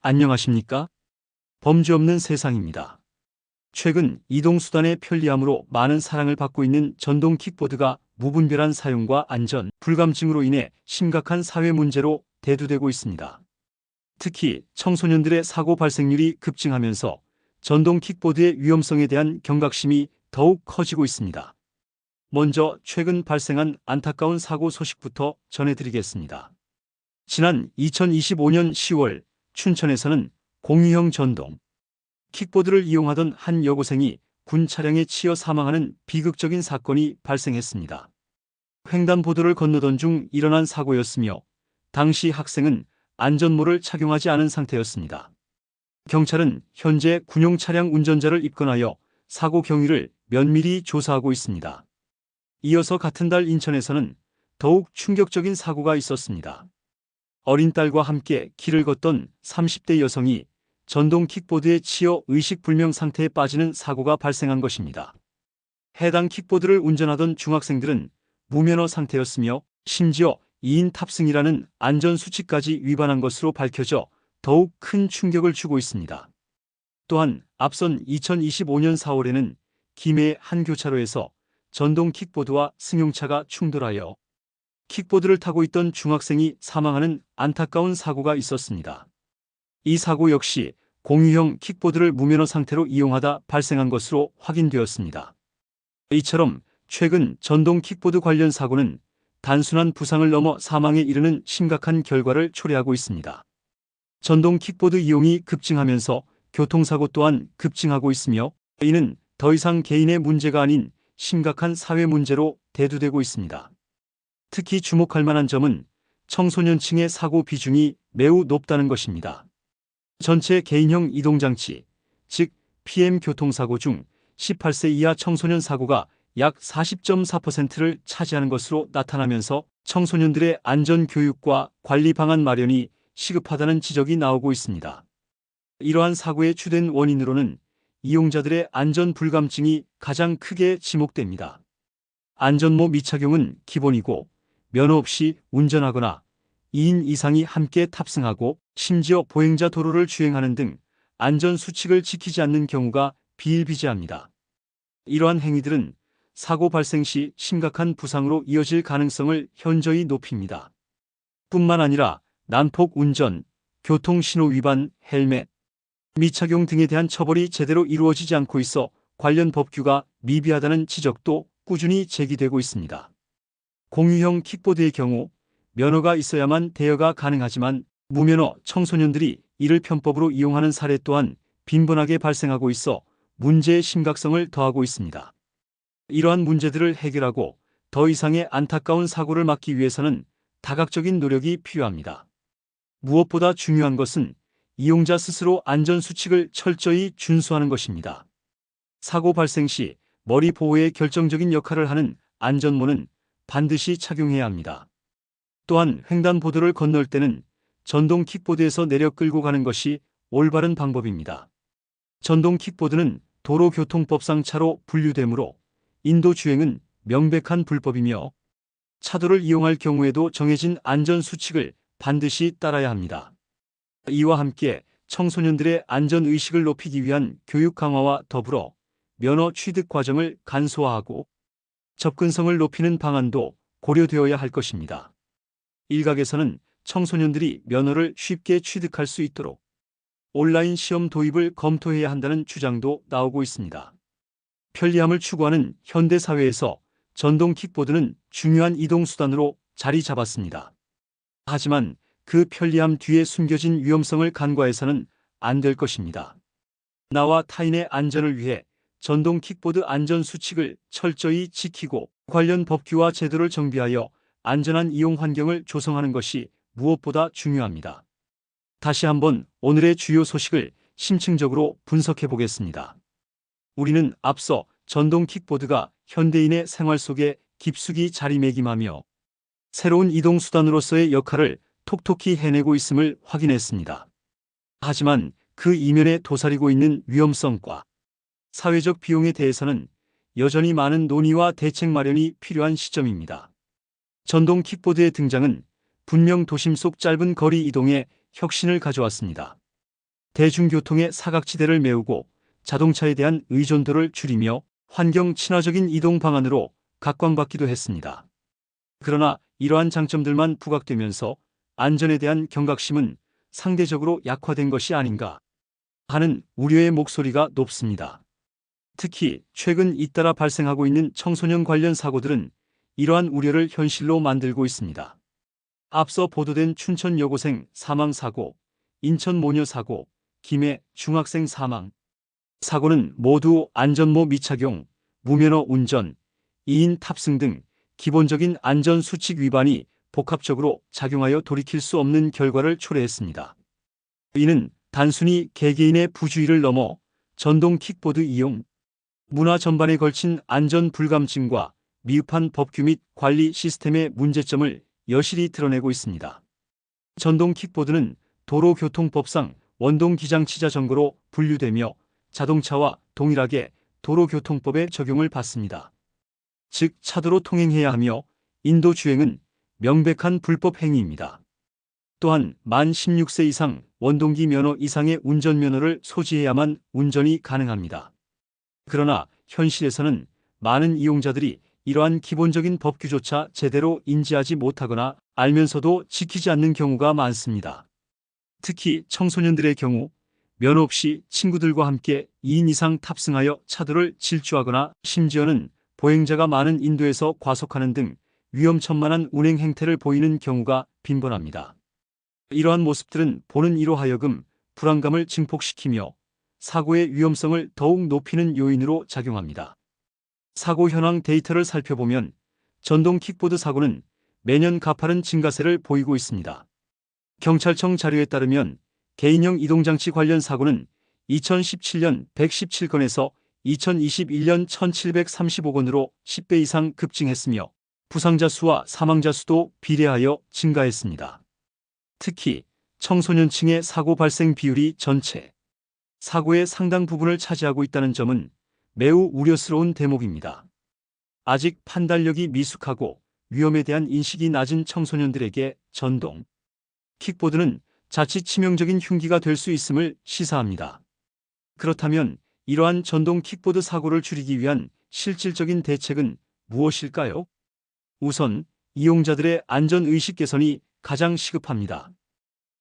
안녕하십니까? 범죄 없는 세상입니다. 최근 이동수단의 편리함으로 많은 사랑을 받고 있는 전동 킥보드가 무분별한 사용과 안전 불감증으로 인해 심각한 사회 문제로 대두되고 있습니다. 특히 청소년들의 사고 발생률이 급증하면서 전동 킥보드의 위험성에 대한 경각심이 더욱 커지고 있습니다. 먼저 최근 발생한 안타까운 사고 소식부터 전해드리겠습니다. 지난 2025년 10월 춘천에서는 공유형 전동 킥보드를 이용하던 한 여고생이 군 차량에 치여 사망하는 비극적인 사건이 발생했습니다. 횡단보도를 건너던 중 일어난 사고였으며 당시 학생은 안전모를 착용하지 않은 상태였습니다. 경찰은 현재 군용 차량 운전자를 입건하여 사고 경위를 면밀히 조사하고 있습니다. 이어서 같은 달 인천에서는 더욱 충격적인 사고가 있었습니다. 어린 딸과 함께 길을 걷던 30대 여성이 전동 킥보드에 치여 의식불명 상태에 빠지는 사고가 발생한 것입니다. 해당 킥보드를 운전하던 중학생들은 무면허 상태였으며 심지어 2인 탑승이라는 안전수칙까지 위반한 것으로 밝혀져 더욱 큰 충격을 주고 있습니다. 또한 앞선 2025년 4월에는 김해의 한 교차로에서 전동 킥보드와 승용차가 충돌하여 킥보드를 타고 있던 중학생이 사망하는 안타까운 사고가 있었습니다. 이 사고 역시 공유형 킥보드를 무면허 상태로 이용하다 발생한 것으로 확인되었습니다. 이처럼 최근 전동 킥보드 관련 사고는 단순한 부상을 넘어 사망에 이르는 심각한 결과를 초래하고 있습니다. 전동 킥보드 이용이 급증하면서 교통사고 또한 급증하고 있으며 이는 더 이상 개인의 문제가 아닌 심각한 사회 문제로 대두되고 있습니다. 특히 주목할 만한 점은 청소년층의 사고 비중이 매우 높다는 것입니다. 전체 개인형 이동장치, 즉 PM 교통사고 중 18세 이하 청소년 사고가 약 40.4%를 차지하는 것으로 나타나면서 청소년들의 안전교육과 관리 방안 마련이 시급하다는 지적이 나오고 있습니다. 이러한 사고의 주된 원인으로는 이용자들의 안전 불감증이 가장 크게 지목됩니다. 안전모 미착용은 기본이고 면허 없이 운전하거나 2인 이상이 함께 탑승하고 심지어 보행자 도로를 주행하는 등 안전수칙을 지키지 않는 경우가 비일비재합니다. 이러한 행위들은 사고 발생 시 심각한 부상으로 이어질 가능성을 현저히 높입니다. 뿐만 아니라 난폭 운전, 교통신호 위반, 헬멧, 미착용 등에 대한 처벌이 제대로 이루어지지 않고 있어 관련 법규가 미비하다는 지적도 꾸준히 제기되고 있습니다. 공유형 킥보드의 경우 면허가 있어야만 대여가 가능하지만 무면허 청소년들이 이를 편법으로 이용하는 사례 또한 빈번하게 발생하고 있어 문제의 심각성을 더하고 있습니다. 이러한 문제들을 해결하고 더 이상의 안타까운 사고를 막기 위해서는 다각적인 노력이 필요합니다. 무엇보다 중요한 것은 이용자 스스로 안전수칙을 철저히 준수하는 것입니다. 사고 발생 시 머리 보호에 결정적인 역할을 하는 안전모는 반드시 착용해야 합니다. 또한 횡단보도를 건널 때는 전동 킥보드에서 내려 끌고 가는 것이 올바른 방법입니다. 전동 킥보드는 도로교통법상 차로 분류되므로 인도주행은 명백한 불법이며 차도를 이용할 경우에도 정해진 안전수칙을 반드시 따라야 합니다. 이와 함께 청소년들의 안전의식을 높이기 위한 교육 강화와 더불어 면허 취득 과정을 간소화하고 접근성을 높이는 방안도 고려되어야 할 것입니다. 일각에서는 청소년들이 면허를 쉽게 취득할 수 있도록 온라인 시험 도입을 검토해야 한다는 주장도 나오고 있습니다. 편리함을 추구하는 현대 사회에서 전동 킥보드는 중요한 이동수단으로 자리 잡았습니다. 하지만 그 편리함 뒤에 숨겨진 위험성을 간과해서는 안 될 것입니다. 나와 타인의 안전을 위해 전동 킥보드 안전수칙을 철저히 지키고 관련 법규와 제도를 정비하여 안전한 이용 환경을 조성하는 것이 무엇보다 중요합니다. 다시 한번 오늘의 주요 소식을 심층적으로 분석해 보겠습니다. 우리는 앞서 전동 킥보드가 현대인의 생활 속에 깊숙이 자리매김하며 새로운 이동수단으로서의 역할을 톡톡히 해내고 있음을 확인했습니다. 하지만 그 이면에 도사리고 있는 위험성과 사회적 비용에 대해서는 여전히 많은 논의와 대책 마련이 필요한 시점입니다. 전동 킥보드의 등장은 분명 도심 속 짧은 거리 이동에 혁신을 가져왔습니다. 대중교통의 사각지대를 메우고 자동차에 대한 의존도를 줄이며 환경 친화적인 이동 방안으로 각광받기도 했습니다. 그러나 이러한 장점들만 부각되면서 안전에 대한 경각심은 상대적으로 약화된 것이 아닌가 하는 우려의 목소리가 높습니다. 특히 최근 잇따라 발생하고 있는 청소년 관련 사고들은 이러한 우려를 현실로 만들고 있습니다. 앞서 보도된 춘천 여고생 사망사고, 인천 모녀 사고, 김해 중학생 사망 사고는 모두 안전모 미착용, 무면허 운전, 2인 탑승 등 기본적인 안전수칙 위반이 복합적으로 작용하여 돌이킬 수 없는 결과를 초래했습니다. 이는 단순히 개개인의 부주의를 넘어 전동 킥보드 이용, 문화 전반에 걸친 안전 불감증과 미흡한 법규 및 관리 시스템의 문제점을 여실히 드러내고 있습니다. 전동 킥보드는 도로교통법상 원동기장치자 전거로 분류되며 자동차와 동일하게 도로교통법에 적용을 받습니다. 즉 차도로 통행해야 하며 인도주행은 명백한 불법 행위입니다. 또한 만 16세 이상 원동기 면허 이상의 운전면허를 소지해야만 운전이 가능합니다. 그러나 현실에서는 많은 이용자들이 이러한 기본적인 법규조차 제대로 인지하지 못하거나 알면서도 지키지 않는 경우가 많습니다. 특히 청소년들의 경우 면허 없이 친구들과 함께 2인 이상 탑승하여 차도를 질주하거나 심지어는 보행자가 많은 인도에서 과속하는 등 위험천만한 운행 행태를 보이는 경우가 빈번합니다. 이러한 모습들은 보는 이로 하여금 불안감을 증폭시키며 사고의 위험성을 더욱 높이는 요인으로 작용합니다. 사고 현황 데이터를 살펴보면 전동 킥보드 사고는 매년 가파른 증가세를 보이고 있습니다. 경찰청 자료에 따르면 개인형 이동장치 관련 사고는 2017년 117건에서 2021년 1735건으로 10배 이상 급증했으며 부상자 수와 사망자 수도 비례하여 증가했습니다. 특히 청소년층의 사고 발생 비율이 전체 사고의 상당 부분을 차지하고 있다는 점은 매우 우려스러운 대목입니다. 아직 판단력이 미숙하고 위험에 대한 인식이 낮은 청소년들에게 전동 킥보드는 자칫 치명적인 흉기가 될 수 있음을 시사합니다. 그렇다면 이러한 전동 킥보드 사고를 줄이기 위한 실질적인 대책은 무엇일까요? 우선 이용자들의 안전의식 개선이 가장 시급합니다.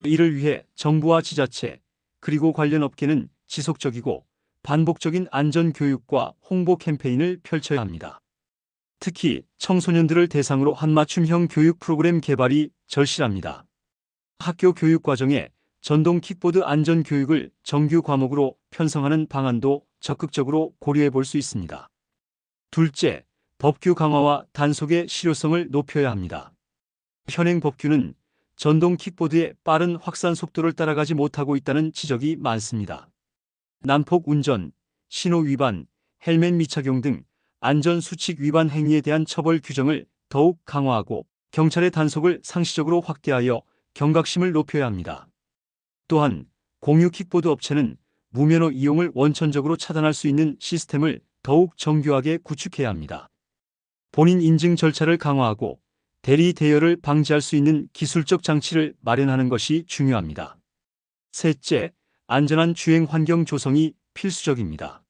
이를 위해 정부와 지자체, 그리고 관련 업계는 지속적이고 반복적인 안전교육과 홍보 캠페인을 펼쳐야 합니다. 특히 청소년들을 대상으로 한 맞춤형 교육 프로그램 개발이 절실합니다. 학교 교육 과정에 전동 킥보드 안전 교육을 정규 과목으로 편성하는 방안도 적극적으로 고려해 볼 수 있습니다. 둘째, 법규 강화와 단속의 실효성을 높여야 합니다. 현행 법규는 전동 킥보드의 빠른 확산 속도를 따라가지 못하고 있다는 지적이 많습니다. 난폭 운전, 신호 위반, 헬멧 미착용 등 안전수칙 위반 행위에 대한 처벌 규정을 더욱 강화하고 경찰의 단속을 상시적으로 확대하여 경각심을 높여야 합니다. 또한 공유 킥보드 업체는 무면허 이용을 원천적으로 차단할 수 있는 시스템을 더욱 정교하게 구축해야 합니다. 본인 인증 절차를 강화하고 대리 대여를 방지할 수 있는 기술적 장치를 마련하는 것이 중요합니다. 셋째, 안전한 주행 환경 조성이 필수적입니다.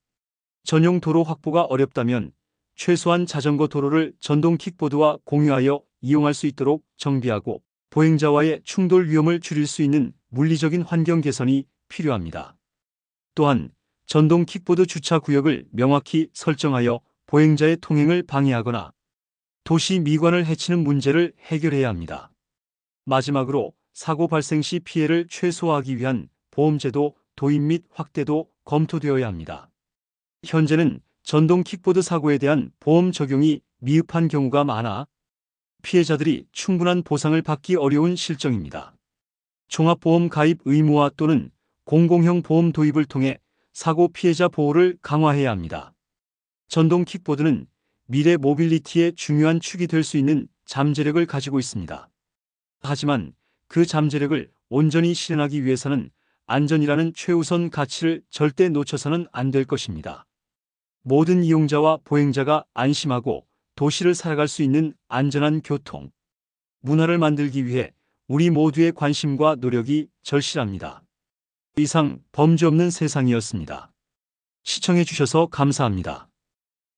전용 도로 확보가 어렵다면 최소한 자전거 도로를 전동 킥보드와 공유하여 이용할 수 있도록 정비하고 보행자와의 충돌 위험을 줄일 수 있는 물리적인 환경 개선이 필요합니다. 또한 전동 킥보드 주차 구역을 명확히 설정하여 보행자의 통행을 방해하거나 도시 미관을 해치는 문제를 해결해야 합니다. 마지막으로 사고 발생 시 피해를 최소화하기 위한 보험제도 도입 및 확대도 검토되어야 합니다. 현재는 전동 킥보드 사고에 대한 보험 적용이 미흡한 경우가 많아 피해자들이 충분한 보상을 받기 어려운 실정입니다. 종합보험 가입 의무화 또는 공공형 보험 도입을 통해 사고 피해자 보호를 강화해야 합니다. 전동 킥보드는 미래 모빌리티의 중요한 축이 될 수 있는 잠재력을 가지고 있습니다. 하지만 그 잠재력을 온전히 실현하기 위해서는 안전이라는 최우선 가치를 절대 놓쳐서는 안 될 것입니다. 모든 이용자와 보행자가 안심하고 도시를 살아갈 수 있는 안전한 교통 문화를 만들기 위해 우리 모두의 관심과 노력이 절실합니다. 이상 범죄 없는 세상이었습니다. 시청해 주셔서 감사합니다.